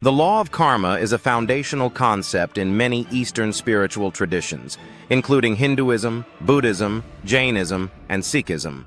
The law of karma is a foundational concept in many Eastern spiritual traditions, including Hinduism, Buddhism, Jainism, and Sikhism.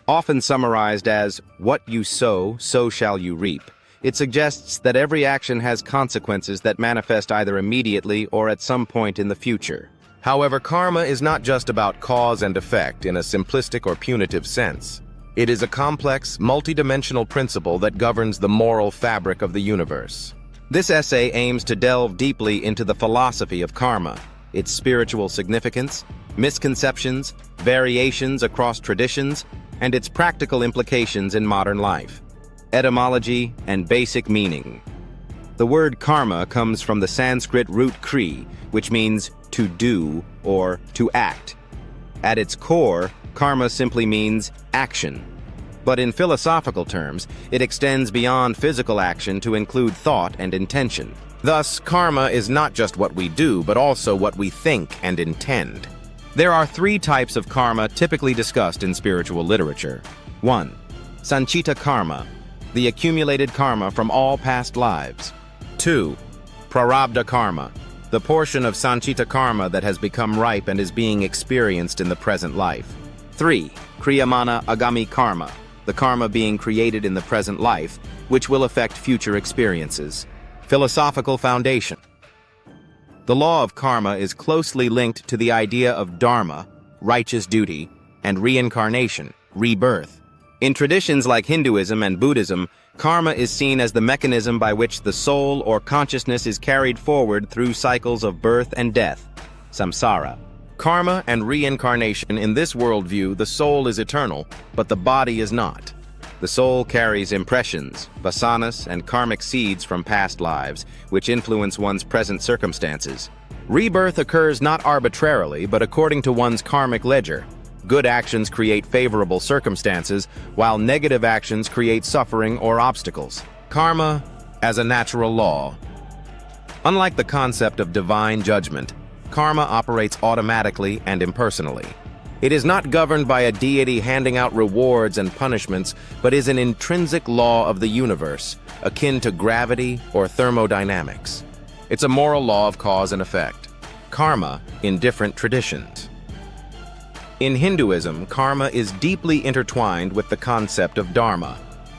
Often summarized as, "What you sow, so shall you reap," it suggests that every action has consequences that manifest either immediately or at some point in the future. However, karma is not just about cause and effect in a simplistic or punitive sense. It is a complex, multidimensional principle that governs the moral fabric of the universe. This essay aims to delve deeply into the philosophy of karma, its spiritual significance, misconceptions, variations across traditions, and its practical implications in modern life. Etymology and basic meaning. The word karma comes from the Sanskrit root kri, which means to do or to act. At its core, karma simply means action. But in philosophical terms, it extends beyond physical action to include thought and intention. Thus, karma is not just what we do, but also what we think and intend. There are three types of karma typically discussed in spiritual literature. 1. Sanchita karma, the accumulated karma from all past lives. 2. Prarabdha karma, the portion of Sanchita karma that has become ripe and is being experienced in the present life. 3. Kriyamana agami karma, the karma being created in the present life, which will affect future experiences. Philosophical foundation. The law of karma is closely linked to the idea of dharma, righteous duty, and reincarnation, rebirth. In traditions like Hinduism and Buddhism, karma is seen as the mechanism by which the soul or consciousness is carried forward through cycles of birth and death, samsara. Karma and reincarnation. In this worldview, the soul is eternal, but the body is not. The soul carries impressions, vasanas, and karmic seeds from past lives, which influence one's present circumstances. Rebirth occurs not arbitrarily, but according to one's karmic ledger. Good actions create favorable circumstances, while negative actions create suffering or obstacles. Karma as a natural law. Unlike the concept of divine judgment, karma operates automatically and impersonally. It is not governed by a deity handing out rewards and punishments, but is an intrinsic law of the universe, akin to gravity or thermodynamics. It's a moral law of cause and effect. Karma in different traditions. In Hinduism, karma is deeply intertwined with the concept of dharma.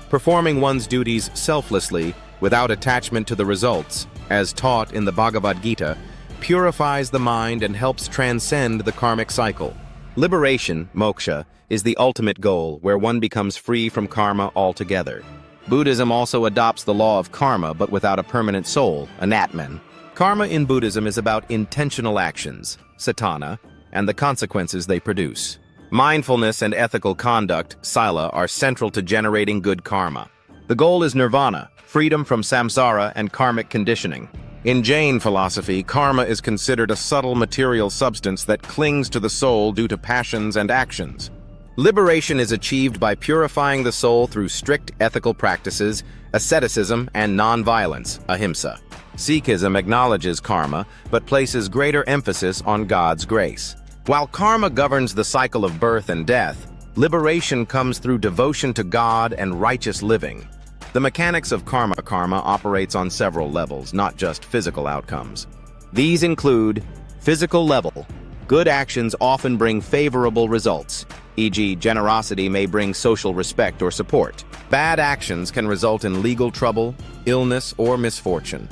Performing one's duties selflessly, without attachment to the results, as taught in the Bhagavad Gita, purifies the mind and helps transcend the karmic cycle. Liberation, moksha, is the ultimate goal, where one becomes free from karma altogether. Buddhism also adopts the law of karma, but without a permanent soul, an atman. Karma in Buddhism is about intentional actions, satana, and the consequences they produce. Mindfulness and ethical conduct, sila, are central to generating good karma. The goal is nirvana, freedom from samsara and karmic conditioning. In Jain philosophy, karma is considered a subtle material substance that clings to the soul due to passions and actions. Liberation is achieved by purifying the soul through strict ethical practices, asceticism, and non-violence, ahimsa. Sikhism acknowledges karma, but places greater emphasis on God's grace. While karma governs the cycle of birth and death, liberation comes through devotion to God and righteous living. The mechanics of karma operates on several levels, not just physical outcomes. These include physical level. Good actions often bring favorable results, e.g., generosity may bring social respect or support. Bad actions can result in legal trouble, illness, or misfortune.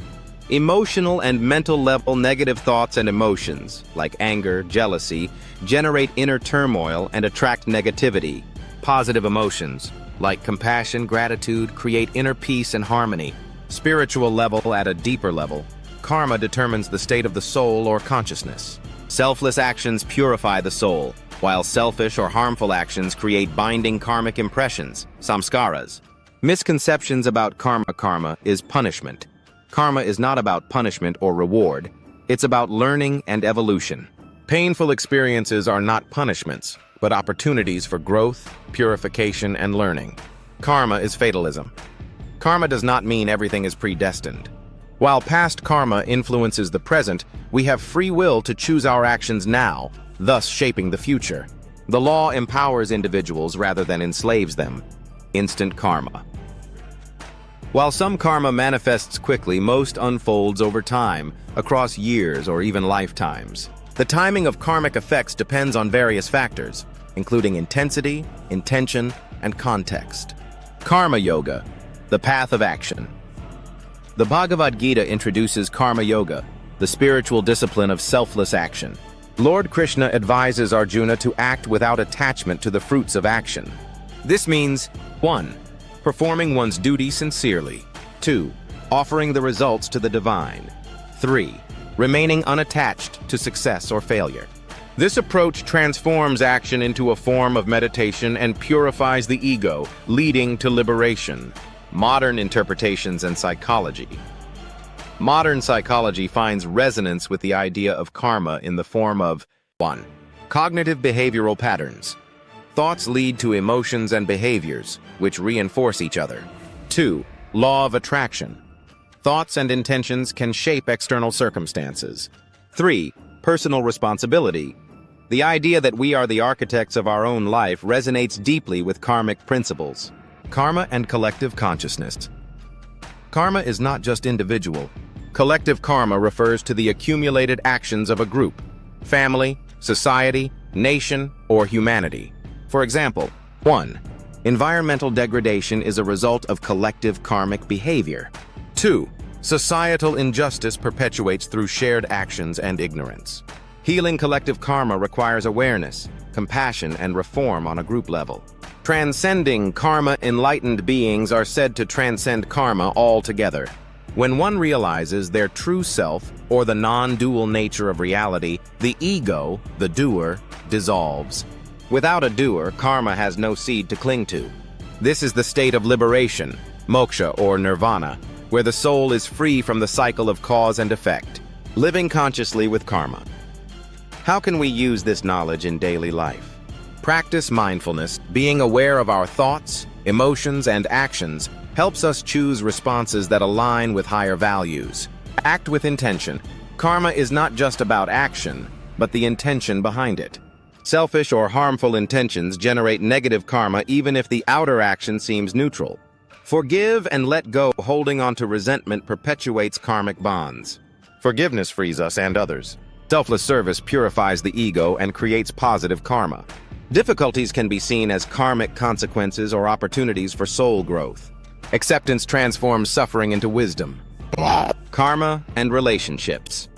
Emotional and mental level. Negative thoughts and emotions, like anger, jealousy, generate inner turmoil and attract negativity. Positive emotions, like compassion, gratitude, create inner peace and harmony. Spiritual level. At a deeper level, karma determines the state of the soul or consciousness. Selfless actions purify the soul, while selfish or harmful actions create binding karmic impressions, samskaras. Misconceptions about karma is punishment. Karma is not about punishment or reward. It's about learning and evolution. Painful experiences are not punishments, but opportunities for growth, purification, and learning. Karma is fatalism. Karma does not mean everything is predestined. While past karma influences the present, we have free will to choose our actions now, thus shaping the future. The law empowers individuals rather than enslaves them. Instant karma. While some karma manifests quickly, most unfolds over time, across years or even lifetimes. The timing of karmic effects depends on various factors, including intensity, intention, and context. Karma Yoga, the path of action. The Bhagavad Gita introduces Karma Yoga, the spiritual discipline of selfless action. Lord Krishna advises Arjuna to act without attachment to the fruits of action. This means 1. Performing one's duty sincerely. 2. Offering the results to the divine. 3. Remaining unattached to success or failure. This approach transforms action into a form of meditation and purifies the ego, leading to liberation. Modern interpretations and psychology. Modern psychology finds resonance with the idea of karma in the form of 1. Cognitive behavioral patterns. Thoughts lead to emotions and behaviors, which reinforce each other. 2. Law of attraction. Thoughts and intentions can shape external circumstances. 3. Personal responsibility. The idea that we are the architects of our own life resonates deeply with karmic principles. Karma and collective consciousness. Karma is not just individual. Collective karma refers to the accumulated actions of a group, family, society, nation, or humanity. For example, 1. Environmental degradation is a result of collective karmic behavior. 2. Societal injustice perpetuates through shared actions and ignorance. Healing collective karma requires awareness, compassion, and reform on a group level. Transcending karma, enlightened beings are said to transcend karma altogether. When one realizes their true self, or the non-dual nature of reality, the ego, the doer, dissolves. Without a doer, karma has no seed to cling to. This is the state of liberation, moksha or nirvana, where the soul is free from the cycle of cause and effect, living consciously with karma. How can we use this knowledge in daily life? Practice mindfulness, being aware of our thoughts, emotions, and actions helps us choose responses that align with higher values. Act with intention. Karma is not just about action, but the intention behind it. Selfish or harmful intentions generate negative karma even if the outer action seems neutral. Forgive and let go. Holding on to resentment perpetuates karmic bonds. Forgiveness frees us and others. Selfless service purifies the ego and creates positive karma. Difficulties can be seen as karmic consequences or opportunities for soul growth. Acceptance transforms suffering into wisdom. Karma and relationships.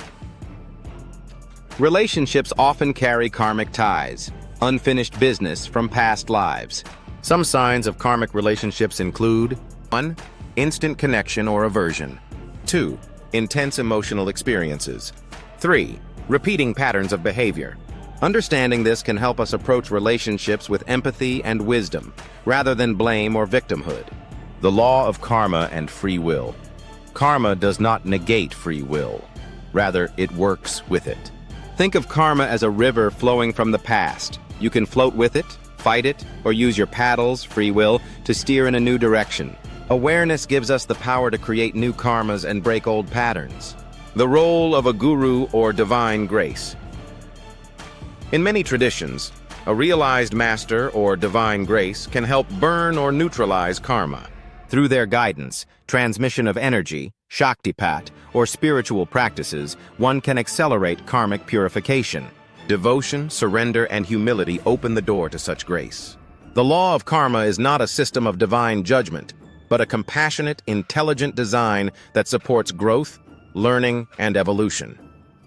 Relationships often carry karmic ties, unfinished business from past lives. Some signs of karmic relationships include 1. Instant connection or aversion. 2. Intense emotional experiences. 3. Repeating patterns of behavior. Understanding this can help us approach relationships with empathy and wisdom, rather than blame or victimhood. The law of karma and free will. Karma does not negate free will. Rather, it works with it. Think of karma as a river flowing from the past. You can float with it, fight it, or use your paddles, free will, to steer in a new direction. Awareness gives us the power to create new karmas and break old patterns. The role of a guru or divine grace. In many traditions, a realized master or divine grace can help burn or neutralize karma. Through their guidance, transmission of energy, Shaktipat, or spiritual practices, one can accelerate karmic purification. Devotion, surrender, and humility open the door to such grace. The law of karma is not a system of divine judgment, but a compassionate, intelligent design that supports growth, learning, and evolution.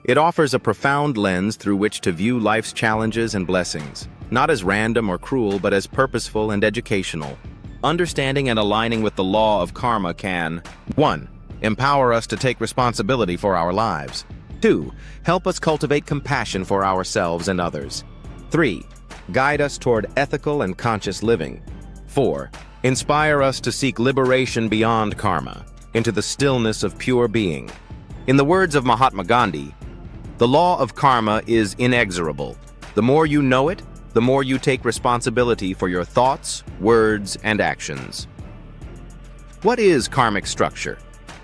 It offers a profound lens through which to view life's challenges and blessings, not as random or cruel, but as purposeful and educational. Understanding and aligning with the law of karma can 1. Empower us to take responsibility for our lives. 2. Help us cultivate compassion for ourselves and others. 3. Guide us toward ethical and conscious living. 4. Inspire us to seek liberation beyond karma, into the stillness of pure being. In the words of Mahatma Gandhi, the law of karma is inexorable. The more you know it, the more you take responsibility for your thoughts, words, and actions. What is karmic structure?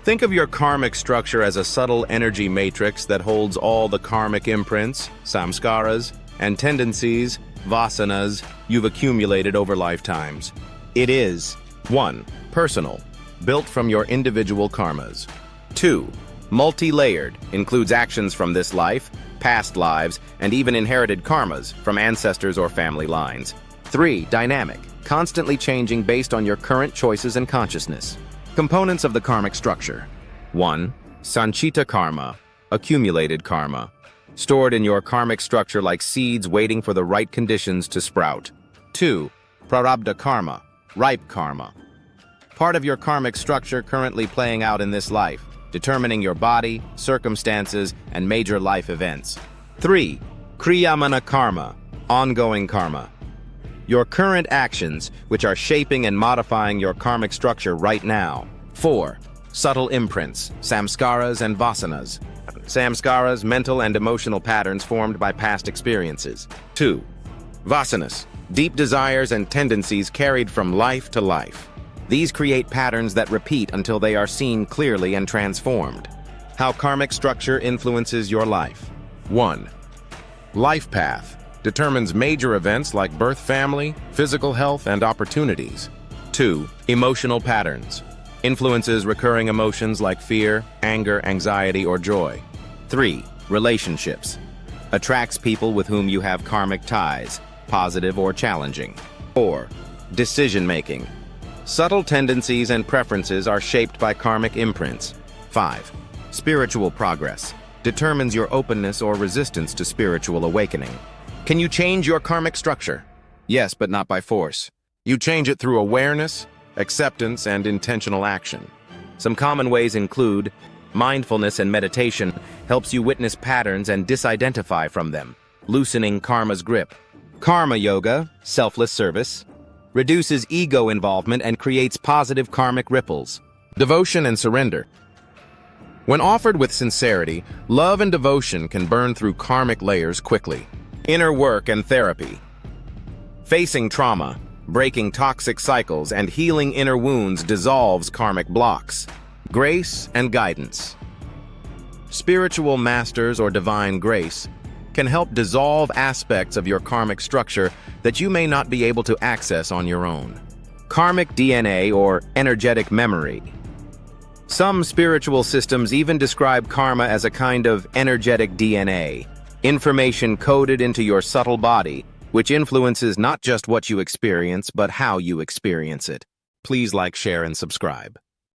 Think of your karmic structure as a subtle energy matrix that holds all the karmic imprints, samskaras, and tendencies, vasanas, you've accumulated over lifetimes. It is 1. Personal. built from your individual karmas. 2. Multi-layered, includes actions from this life, past lives, and even inherited karmas from ancestors or family lines. 3. Dynamic, constantly changing based on your current choices and consciousness. Components of the karmic structure. 1. Sanchita karma, accumulated karma, stored in your karmic structure like seeds waiting for the right conditions to sprout. 2. Prarabdha karma, ripe karma, part of your karmic structure currently playing out in this life, determining your body, circumstances, and major life events. 3. Kriyamana karma, ongoing karma, your current actions, which are shaping and modifying your karmic structure right now. 4. Subtle imprints, samskaras and vasanas. Samskaras, mental and emotional patterns formed by past experiences. 2. Vasanas, deep desires and tendencies carried from life to life. These create patterns that repeat until they are seen clearly and transformed. How karmic structure influences your life. 1. Life path determines major events like birth, family, physical health, and opportunities. 2. Emotional patterns influences recurring emotions like fear, anger, anxiety, or joy. 3. Relationships attracts people with whom you have karmic ties, positive or challenging. 4. Decision-making. Subtle tendencies and preferences are shaped by karmic imprints. 5. Spiritual progress determines your openness or resistance to spiritual awakening. Can you change your karmic structure? Yes, but not by force. You change it through awareness, acceptance, and intentional action. Some common ways include mindfulness and meditation helps you witness patterns and disidentify from them, loosening karma's grip. Karma yoga, selfless service, reduces ego involvement and creates positive karmic ripples. Devotion and surrender. When offered with sincerity, love and devotion can burn through karmic layers quickly. Inner work and therapy. Facing trauma, breaking toxic cycles, and healing inner wounds dissolves karmic blocks. Grace and guidance. Spiritual masters or divine grace can help dissolve aspects of your karmic structure that you may not be able to access on your own. Karmic DNA or energetic memory. Some spiritual systems even describe karma as a kind of energetic DNA, information coded into your subtle body, which influences not just what you experience, but how you experience it. Please like, share, and subscribe.